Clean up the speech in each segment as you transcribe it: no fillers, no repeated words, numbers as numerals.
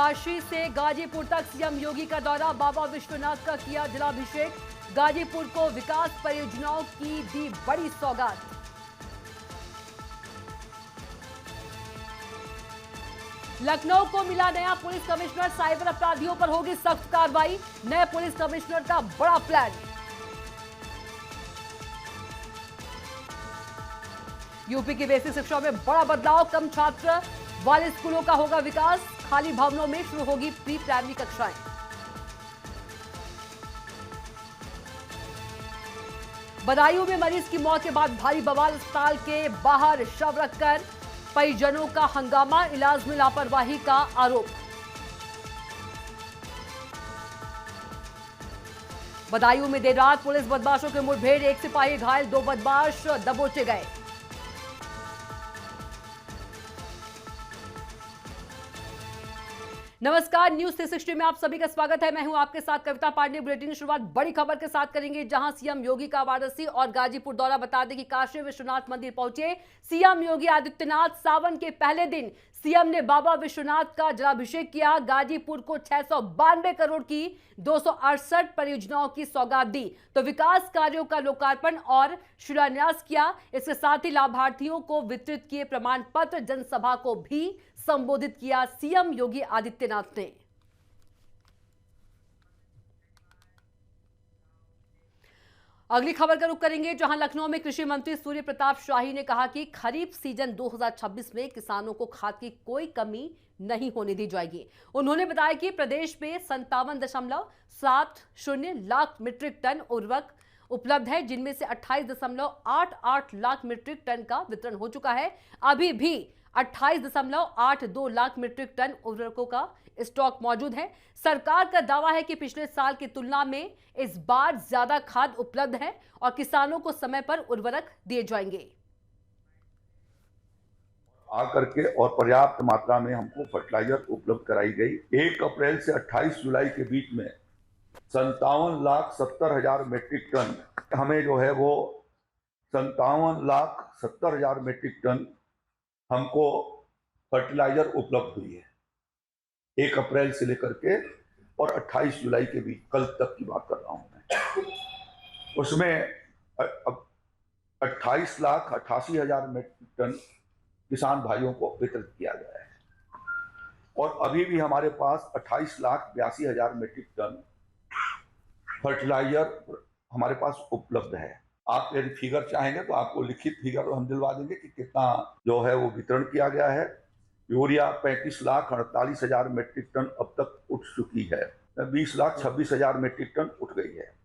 काशी से गाजीपुर तक सीएम योगी का दौरा, बाबा विश्वनाथ का किया जलाभिषेक। गाजीपुर को विकास परियोजनाओं की दी बड़ी सौगात। लखनऊ को मिला नया पुलिस कमिश्नर, साइबर अपराधियों पर होगी सख्त कार्रवाई। नए पुलिस कमिश्नर का बड़ा प्लान। यूपी की बेसिक शिक्षा में बड़ा बदलाव, कम छात्र वाले स्कूलों का होगा विकास। खाली भवनों में शुरू होगी प्री प्राइमरी कक्षाएं। बदायूं में मरीज की मौत के बाद भारी बवाल, अस्पताल के बाहर शव रखकर परिजनों का हंगामा, इलाज में लापरवाही का आरोप। बदायूं में देर रात पुलिस बदमाशों के मुठभेड़, एक सिपाही घायल, 2 बदमाश दबोचे गए। नमस्कार, न्यूज 360 में आप सभी का स्वागत है। मैं हूं आपके साथ कविता पांडे। बुलेटिन की शुरुआत बड़ी खबर के साथ करेंगे, जहां सीएम योगी का वाराणसी और गाजीपुर दौरा। बता दें कि काशी विश्वनाथ मंदिर पहुंचे सीएम योगी आदित्यनाथ। सावन के पहले दिन सीएम ने बाबा विश्वनाथ का जलाभिषेक किया। गाजीपुर को 692 करोड़ की 268 परियोजनाओं की सौगात दी, तो विकास कार्यों का लोकार्पण और शिलान्यास किया। इसके साथ ही लाभार्थियों को वितरित किए प्रमाण पत्र। जनसभा को भी संबोधित किया सीएम योगी आदित्यनाथ ने। अगली खबर का रुख करेंगे, जहां लखनऊ में कृषि मंत्री सूर्य प्रताप शाही ने कहा कि खरीफ सीजन 2026 में किसानों को खाद की कोई कमी नहीं होने दी जाएगी। उन्होंने बताया कि प्रदेश में 57.70 लाख मीट्रिक टन उर्वरक उपलब्ध है, जिनमें से 28.88 लाख मीट्रिक टन का वितरण हो चुका है। अभी भी 28.82 लाख मीट्रिक टन उर्वरकों का स्टॉक मौजूद है। सरकार का दावा है कि पिछले साल की तुलना में इस बार ज्यादा खाद उपलब्ध है और किसानों को समय पर उर्वरक दिए जाएंगे। आकर के और पर्याप्त मात्रा में हमको फर्टिलाइजर उपलब्ध कराई गई। 1 अप्रैल से 28 जुलाई के बीच में 57,70,000 मीट्रिक टन हमें जो है वो 57,70,000 मीट्रिक टन हमको फर्टिलाइजर उपलब्ध हुई है 1 अप्रैल से लेकर के और 28 जुलाई के बीच, कल तक की बात कर रहा हूं मैं। उसमें 28,88,000 मीट्रिक टन किसान भाइयों को वितरित किया गया है और अभी भी हमारे पास 28,82,000 मीट्रिक टन फर्टिलाइजर हमारे पास उपलब्ध है। आप यदि फिगर चाहेंगे तो आपको लिखित फिगर हम दिलवा देंगे कि कितना जो है वो वितरण किया गया है। यूरिया 35,48,000 मीट्रिक टन अब तक उठ चुकी है, 20,26,000 मीट्रिक टन उठ गई है।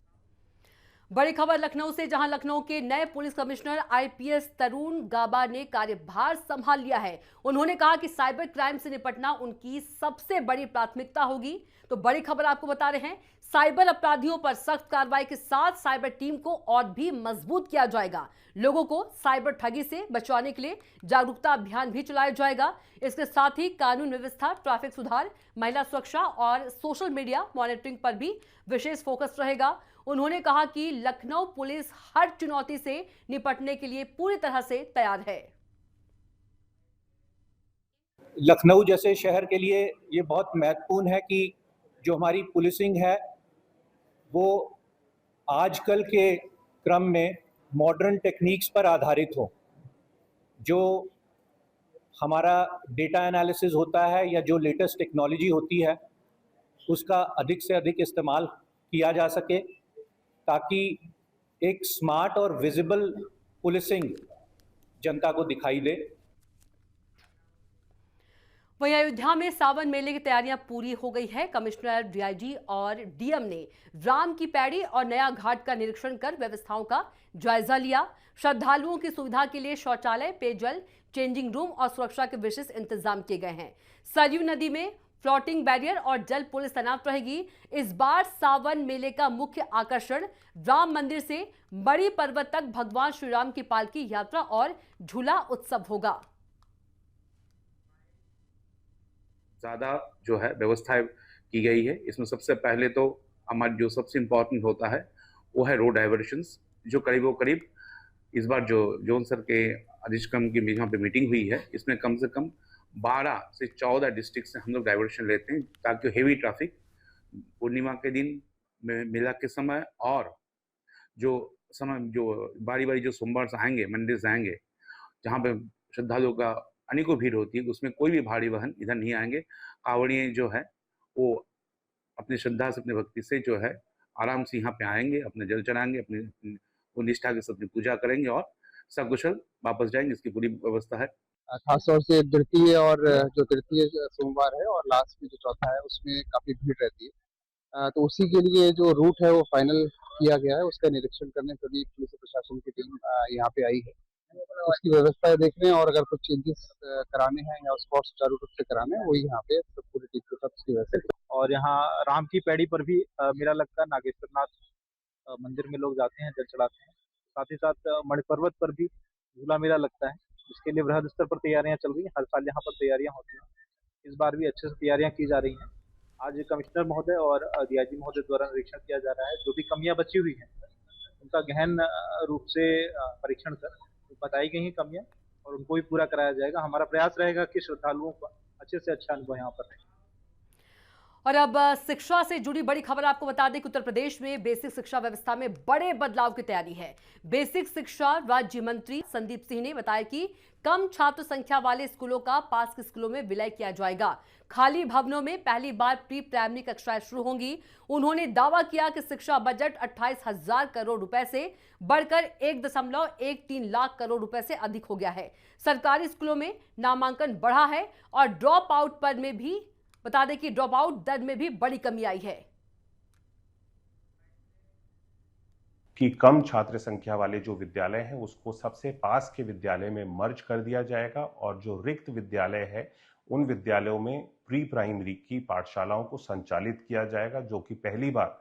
बड़ी खबर लखनऊ से, जहां लखनऊ के नए पुलिस कमिश्नर आईपीएस तरुण गाबा ने कार्यभार संभाल लिया है। उन्होंने कहा कि साइबर क्राइम से निपटना उनकी सबसे बड़ी प्राथमिकता होगी। तो बड़ी खबर आपको बता रहे हैं, साइबर अपराधियों पर सख्त कार्रवाई के साथ साइबर टीम को और भी मजबूत किया जाएगा। लोगों को साइबर ठगी से बचाने के लिए जागरूकता अभियान भी चलाया जाएगा। इसके साथ ही कानून व्यवस्था, ट्रैफिक सुधार, महिला सुरक्षा और सोशल मीडिया मॉनिटरिंग पर भी विशेष फोकस रहेगा। उन्होंने कहा कि लखनऊ पुलिस हर चुनौती से निपटने के लिए पूरी तरह से तैयार है। लखनऊ जैसे शहर के लिए ये बहुत महत्वपूर्ण है कि जो हमारी पुलिसिंग है वो आजकल के क्रम में मॉडर्न टेक्निक्स पर आधारित हो। जो हमारा डेटा एनालिसिस होता है या जो लेटेस्ट टेक्नोलॉजी होती है उसका अधिक से अधिक इस्तेमाल किया जा सके, ताकि एक स्मार्ट और विजिबल पुलिसिंग जनता को दिखाई दे। वहीं अयोध्या में सावन मेले की तैयारियां पूरी हो गई है। कमिश्नर, डीआईजी और डीएम ने राम की पैड़ी और नया घाट का निरीक्षण कर व्यवस्थाओं का जायजा लिया। श्रद्धालुओं की सुविधा के लिए शौचालय, पेयजल, चेंजिंग रूम और सुरक्षा के विशेष इंतजाम किए गए हैं। सरयू नदी में फ्लोटिंग बैरियर और जल पुलिस तैनात रहेगी। इस बार सावन मेले का मुख्य आकर्षण राम मंदिर से बड़ी पर्वत तक भगवान श्री राम की पालकी यात्रा और झूला उत्सव होगा। ज़्यादा जो है व्यवस्था की गई है। इसमें सबसे पहले तो हमारा जो सबसे इम्पोर्टेंट होता है वो है रोड डाइवर्शंस, जो करीब इस बार जो जोन सर के अधिष्ठान की यहाँ पे मीटिंग हुई है, इसमें कम से कम 12 से 14 डिस्ट्रिक्ट से हम लोग डाइवर्शन लेते हैं, ताकि हेवी ट्रैफिक पूर्णिमा के दिन मेला के समय और जो बारी-बारी जो सोमवार से आएँगे, मंडे से आएँगे, जहाँ पे श्रद्धालुओं का अनेकों भीड़ होती है, उसमें कोई भी भारी वाहन इधर नहीं आएँगे। कांवड़िए जो है वो अपनी श्रद्धा से, अपनी भक्ति से जो है आराम से यहाँ पे आएँगे, अपने जल चढ़ाएँगे, अपनी वो निष्ठा के साथ अपनी पूजा करेंगे और सकुशल वापस जाएँगे। इसकी पूरी व्यवस्था है। खास तौर से द्वितीय और जो तृतीय सोमवार है और लास्ट में जो चौथा है उसमें काफी भीड़ रहती है। तो उसी के लिए जो रूट है वो फाइनल किया गया है, उसका निरीक्षण करने सभी पुलिस प्रशासन की टीम यहाँ पे आई है। उसकी व्यवस्थाएं देखने और अगर कुछ चेंजेस कराने हैं या उसको और सुचारू रूप से कराने हैं, वही यहाँ पे सब पूरी टीम के साथ उसकी व्यवस्था। और यहाँ राम की पैड़ी पर भी मेला लगता है। नागेश्वर नाथ मंदिर में लोग जाते हैं, जल चढ़ाते हैं। साथ ही साथ मणिपर्वत पर भी झूला मेला लगता है, जिसके लिए बृहद स्तर पर तैयारियां चल रही हैं। हर साल यहाँ पर तैयारियां होती हैं, इस बार भी अच्छे से तैयारियां की जा रही हैं। आज कमिश्नर महोदय और डीआईजी महोदय द्वारा निरीक्षण किया जा रहा है। जो भी कमियां बची हुई हैं उनका गहन रूप से परीक्षण कर बताई गई हैं कमियां, और उनको भी पूरा कराया जाएगा। हमारा प्रयास रहेगा कि श्रद्धालुओं का अच्छे से अच्छा अनुभव यहाँ पर रहे। और अब शिक्षा से जुड़ी बड़ी खबर आपको बता दें कि उत्तर प्रदेश में बेसिक शिक्षा व्यवस्था में बड़े बदलाव की तैयारी है। बेसिक शिक्षा राज्य मंत्री संदीप सिंह ने बताया कि कम छात्र संख्या वाले स्कूलों का पास के स्कूलों में विलय किया जाएगा। खाली भवनों में पहली बार प्री प्राइमरी कक्षाएं शुरू होंगी। उन्होंने दावा किया कि शिक्षा बजट 28,000 करोड़ रुपए से बढ़कर 1.13 लाख करोड़ रुपए से अधिक हो गया है। सरकारी स्कूलों में नामांकन बढ़ा है और ड्रॉप आउट पर में भी बता दें कि ड्रॉप आउट दर में भी बड़ी कमी आई है। कि कम छात्र संख्या वाले जो विद्यालय हैं उसको सबसे पास के विद्यालय में मर्ज कर दिया जाएगा, और जो रिक्त विद्यालय है उन विद्यालयों में प्री प्राइमरी की पाठशालाओं को संचालित किया जाएगा, जो कि पहली बार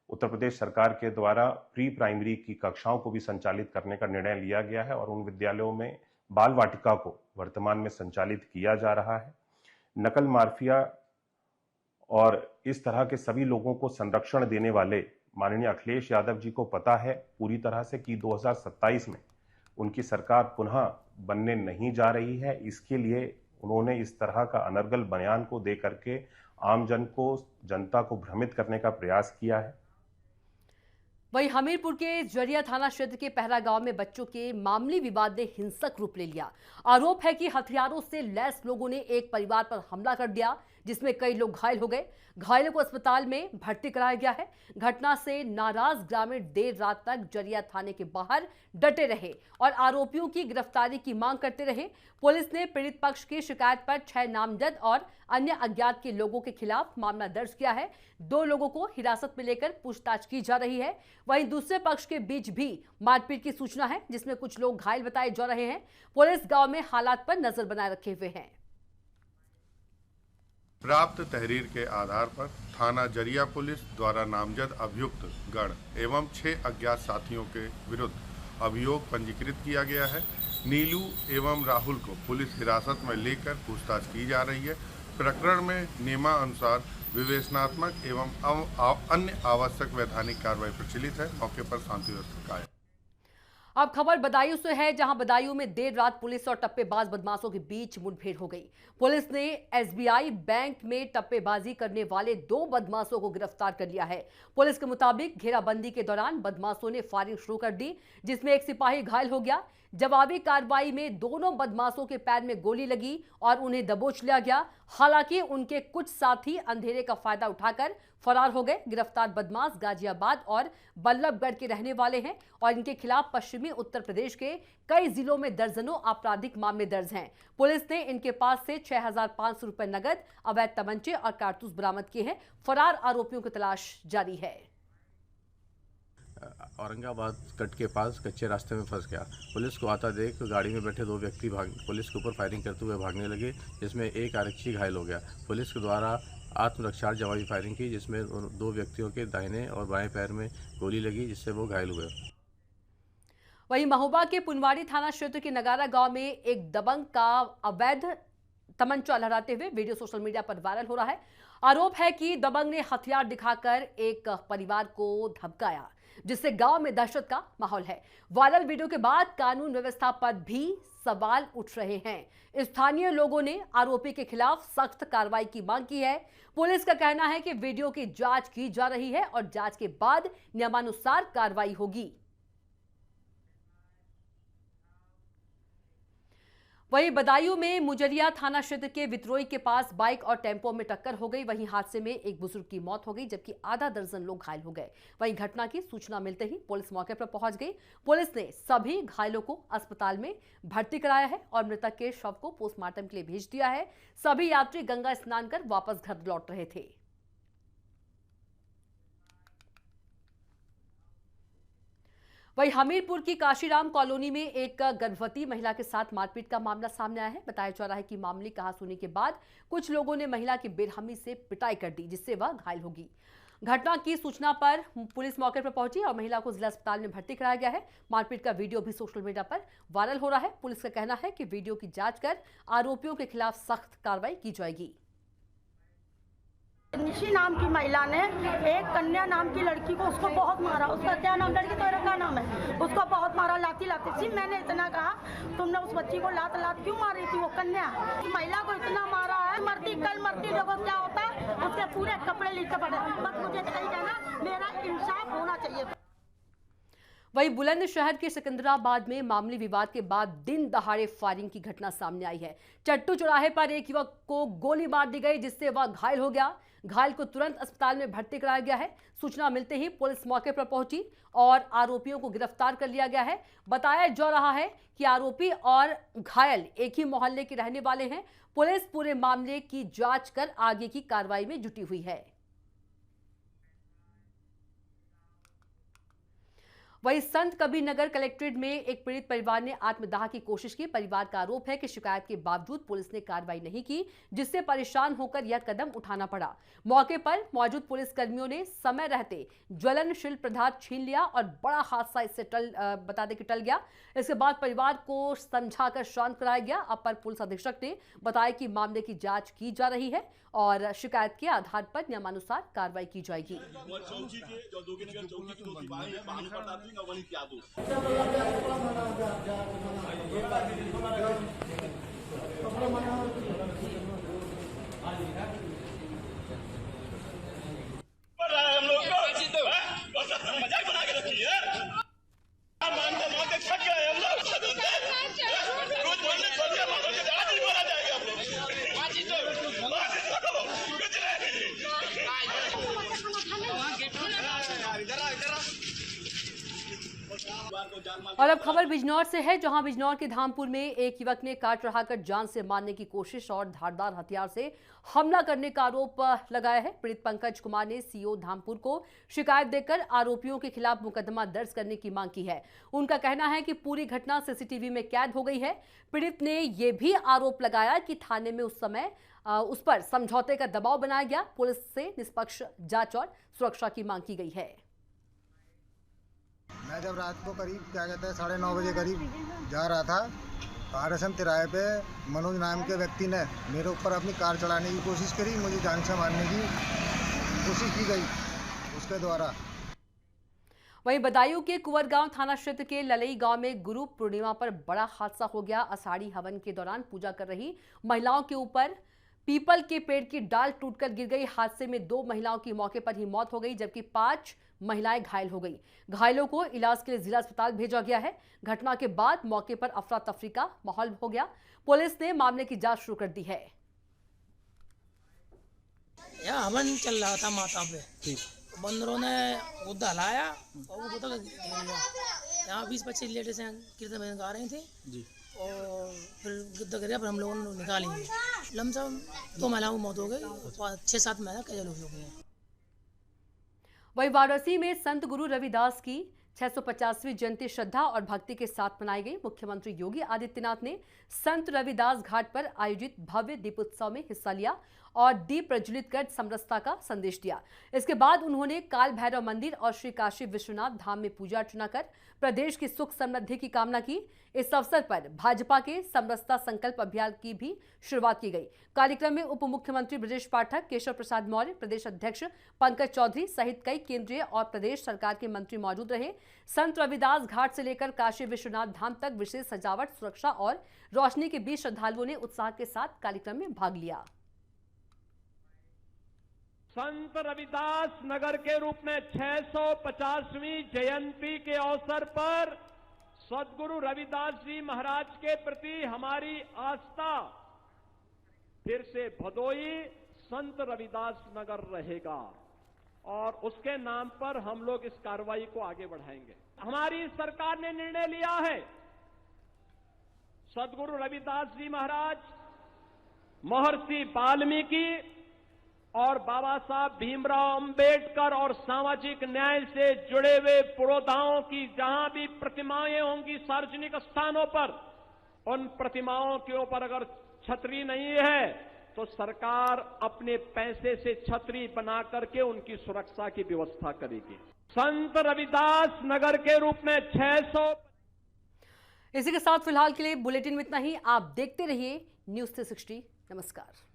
उत्तर प्रदेश सरकार के द्वारा प्री प्राइमरी की कक्षाओं को भी संचालित करने का निर्णय लिया गया है। और उन विद्यालयों में बाल वाटिका को वर्तमान में संचालित किया जा रहा है। नकल माफिया और इस तरह के सभी लोगों को संरक्षण देने वाले माननीय अखिलेश यादव जी को पता है पूरी तरह से कि 2027 में उनकी सरकार पुनः बनने नहीं जा रही है। इसके लिए उन्होंने इस तरह का अनर्गल बयान को दे करके आम जनता को भ्रमित करने का प्रयास किया है। वहीं हमीरपुर के जरिया थाना क्षेत्र के पहरा गांव में बच्चों के मामूली विवाद ने हिंसक रूप ले लिया। आरोप है कि हथियारों से लैस लोगों ने एक परिवार पर हमला कर दिया, जिसमें कई लोग घायल हो गए। घायलों को अस्पताल में भर्ती कराया गया है। घटना से नाराज ग्रामीण देर रात तक जरिया थाने के बाहर डटे रहे और आरोपियों की गिरफ्तारी की मांग करते रहे। पुलिस ने पीड़ित पक्ष की शिकायत पर 6 नामजद और अन्य अज्ञात के लोगों के खिलाफ मामला दर्ज किया है। 2 लोगों को हिरासत में लेकर पूछताछ की जा रही है। वहीं दूसरे पक्ष के बीच भी मारपीट की सूचना है, जिसमें कुछ लोग घायल बताए जा रहे हैं। पुलिस गांव में हालात पर नजर बनाए रखे हुए है। प्राप्त तहरीर के आधार पर थाना जरिया पुलिस द्वारा नामजद अभियुक्त गण एवं 6 अज्ञात साथियों के विरुद्ध अभियोग पंजीकृत किया गया है। नीलू एवं राहुल को पुलिस हिरासत में लेकर पूछताछ की जा रही है। प्रकरण में नियमानुसार विवेचनात्मक एवं अन्य आवश्यक वैधानिक कार्रवाई प्रचलित है। मौके पर शांति व्यवस्था कायम। अब खबर बदायूं से है, जहां बदायूं में देर रात पुलिस और टप्पेबाज बदमाशों के बीच मुठभेड़ हो गई। पुलिस ने एसबीआई बैंक में टप्पेबाजी करने वाले 2 बदमाशों को गिरफ्तार कर लिया है। पुलिस के मुताबिक घेराबंदी के दौरान बदमाशों ने फायरिंग शुरू कर दी, जिसमें एक सिपाही घायल हो गया। जवाबी कार्रवाई में दोनों बदमाशों के पैर में गोली लगी और उन्हें दबोच लिया गया। हालांकि उनके कुछ साथी अंधेरे का फायदा उठाकर फरार हो गए। गिरफ्तार बदमाश गाजियाबाद और बल्लभगढ़ के रहने वाले हैं और इनके खिलाफ पश्चिमी उत्तर प्रदेश के कई जिलों में दर्जनों आपराधिक मामले दर्ज हैं। पुलिस ने इनके पास से 6,500 रुपए नगद, अवैध तमंचे और कारतूस बरामद किए हैं। फरार आरोपियों की तलाश जारी है। औरंगाबाद कट के पास कच्चे रास्ते में फंस गया। पुलिस को आता देख गाड़ी में बैठे 2 व्यक्ति पुलिस के ऊपर फायरिंग करते हुए भागने लगे, जिसमें एक आरक्षी घायल हो गया। पुलिस के द्वारा आत्मरक्षा जवाबी फायरिंग की, जिसमें 2 व्यक्तियों के दाहिने और बाएं पैर में गोली लगी, जिससे वो घायल हुए। वहीं महोबा के पुनवाड़ी थाना क्षेत्र के नगारा गांव में एक दबंग का अवैध तमंचा लहराते हुए वीडियो सोशल मीडिया पर वायरल हो रहा है। आरोप है कि दबंग ने हथियार दिखाकर एक परिवार को धमकाया। जिससे गांव में दहशत का माहौल है। वायरल वीडियो के बाद कानून व्यवस्था पर भी सवाल उठ रहे हैं। स्थानीय लोगों ने आरोपी के खिलाफ सख्त कार्रवाई की मांग की है। पुलिस का कहना है कि वीडियो की जांच की जा रही है और जांच के बाद नियमानुसार कार्रवाई होगी। वहीं बदायूं में मुजरिया थाना क्षेत्र के वित्रोई के पास बाइक और टेम्पो में टक्कर हो गई। वहीं हादसे में एक बुजुर्ग की मौत हो गई जबकि आधा दर्जन लोग घायल हो गए। वहीं घटना की सूचना मिलते ही पुलिस मौके पर पहुंच गई। पुलिस ने सभी घायलों को अस्पताल में भर्ती कराया है और मृतक के शव को पोस्टमार्टम के लिए भेज दिया है। सभी यात्री गंगा स्नान कर वापस घर लौट रहे थे। वहीं हमीरपुर की काशीराम कॉलोनी में एक गर्भवती महिला के साथ मारपीट का मामला सामने आया है। बताया जा रहा है कि मामले कहासुनी के बाद कुछ लोगों ने महिला की बेरहमी से पिटाई कर दी जिससे वह घायल हो गई। घटना की सूचना पर पुलिस मौके पर पहुंची और महिला को जिला अस्पताल में भर्ती कराया गया है। मारपीट का वीडियो भी सोशल मीडिया पर वायरल हो रहा है। पुलिस का कहना है कि वीडियो की जांच कर आरोपियों के खिलाफ सख्त कार्रवाई की जाएगी। निशी नाम की महिला ने एक कन्या नाम की लड़की को उसको बहुत मारा। उसका क्या नाम, लड़की तो क्या नाम है, उसको बहुत मारा, लाती सी। मैंने इतना कहा तुमने उस बच्ची को लात क्यों मार रही थी, वो कन्या महिला को इतना मारा है, मरती कल मरती, देखो क्या होता है, उसके पूरे कपड़े लिखे पड़े। बस मुझे यही कहना, मेरा इंसाफ होना चाहिए। वहीं बुलंदशहर के सिकंदराबाद में मामूली विवाद के बाद दिन दहाड़े फायरिंग की घटना सामने आई है। चट्टू चौराहे पर एक युवक को गोली मार दी गई जिससे वह घायल हो गया। घायल को तुरंत अस्पताल में भर्ती कराया गया है। सूचना मिलते ही पुलिस मौके पर पहुंची और आरोपियों को गिरफ्तार कर लिया गया है। बताया जा रहा है कि आरोपी और घायल एक ही मोहल्ले के रहने वाले हैं। पुलिस पूरे मामले की जांच कर आगे की कार्रवाई में जुटी हुई है। वहीं संत कबीर नगर कलेक्ट्रेट में एक पीड़ित परिवार ने आत्मदाह की कोशिश की। परिवार का आरोप है कि शिकायत के बावजूद पुलिस ने कार्रवाई नहीं की जिससे परेशान होकर यह कदम उठाना पड़ा। मौके पर मौजूद पुलिस कर्मियों ने समय रहते ज्वलनशील पदार्थ छीन लिया और बड़ा हादसा इससे टल गया। इसके बाद परिवार को समझाकर शांत कराया गया। अपर पुलिस अधीक्षक ने बताया कि मामले की जांच की जा रही है और शिकायत के आधार पर नियमानुसार कार्रवाई की जाएगी। मजाक बना के रखी है। और अब खबर बिजनौर से है, जहां बिजनौर के धामपुर में एक युवक ने कार चढ़ाकर जान से मारने की कोशिश और धारदार हथियार से हमला करने का आरोप लगाया है। पीड़ित पंकज कुमार ने सीओ धामपुर को शिकायत देकर आरोपियों के खिलाफ मुकदमा दर्ज करने की मांग की है। उनका कहना है कि पूरी घटना सीसीटीवी में कैद हो गई है। पीड़ित ने यह भी आरोप लगाया कि थाने में उस समय उस पर समझौते का दबाव बनाया गया। पुलिस से निष्पक्ष जांच और सुरक्षा की मांग की गई है। मैं जब रात को करीब 9:30 बजे करीब जा रहा था, RSM तिराहे पे मनोज नाम के व्यक्ति ने मेरे ऊपर अपनी कार चलाने की कोशिश करी। मुझे जान से मारने की कोशिश की गई उसके द्वारा। वहीं बदायूं के कुंवरगांव थाना क्षेत्र के ललई गांव में गुरु पूर्णिमा पर बड़ा हादसा हो गया। आषाढ़ी हवन के दौरान पूजा कर रही महिलाओं के ऊपर पीपल के पेड़ की डाल टूटकर गिर गई। हादसे में 2 महिलाओं की मौके पर ही मौत हो गई जबकि 5 महिलाएं घायल हो गई। घायलों को इलाज के लिए जिला अस्पताल भेजा गया है। घटना के बाद मौके पर अफरा तफरी का माहौल हो गया। पुलिस ने मामले की जांच शुरू कर दी है। यहाँ हवन चल रहा था माता पे, बंदरों ने गुद्दा हलाया और वो गुद्दा गिर गया। यहाँ 20-25 लेडीज कीर्तन गा रही थी जी, और फिर गुद्दा गिर गया। फिर हम लोगों ने निकाली। लमसम 2 महिलाओं की मौत हो गई, 6-7 महिला कई लोग हो गए हैं। वहीं वाराणसी में संत गुरु रविदास की 650वीं जयंती श्रद्धा और भक्ति के साथ मनाई गई। मुख्यमंत्री योगी आदित्यनाथ ने संत रविदास घाट पर आयोजित भव्य दीपोत्सव में हिस्सा लिया और दीप प्रज्वलित कर समरसता का संदेश दिया। इसके बाद उन्होंने काल भैरव मंदिर और श्री काशी विश्वनाथ धाम में पूजा अर्चना कर प्रदेश की सुख समृद्धि की कामना की। इस अवसर पर भाजपा के समरसता संकल्प अभियान की भी शुरुआत की गई। कार्यक्रम में उप मुख्यमंत्री ब्रजेश पाठक, केशव प्रसाद मौर्य, प्रदेश अध्यक्ष पंकज चौधरी सहित कई केंद्रीय और प्रदेश सरकार के मंत्री मौजूद रहे। संत रविदास घाट से लेकर काशी विश्वनाथ धाम तक विशेष सजावट, सुरक्षा और रोशनी के बीच श्रद्धालुओं ने उत्साह के साथ कार्यक्रम में भाग लिया। संत रविदास नगर के रूप में 650वीं जयंती के अवसर पर सद्गुरु रविदास जी महाराज के प्रति हमारी आस्था फिर से भदोई संत रविदास नगर रहेगा और उसके नाम पर हम लोग इस कार्रवाई को आगे बढ़ाएंगे। हमारी सरकार ने निर्णय लिया है सद्गुरु रविदास जी महाराज, महर्षि वाल्मीकि और बाबा साहब भीमराव अंबेडकर और सामाजिक न्याय से जुड़े हुए पुरोधाओं की जहां भी प्रतिमाएं होंगी सार्वजनिक स्थानों पर, उन प्रतिमाओं के ऊपर अगर छतरी नहीं है तो सरकार अपने पैसे से छतरी बना करके उनकी सुरक्षा की व्यवस्था करेगी। संत रविदास नगर के रूप में 600। इसी के साथ फिलहाल के लिए बुलेटिन में इतना ही। आप देखते रहिए न्यूज़ 360। नमस्कार।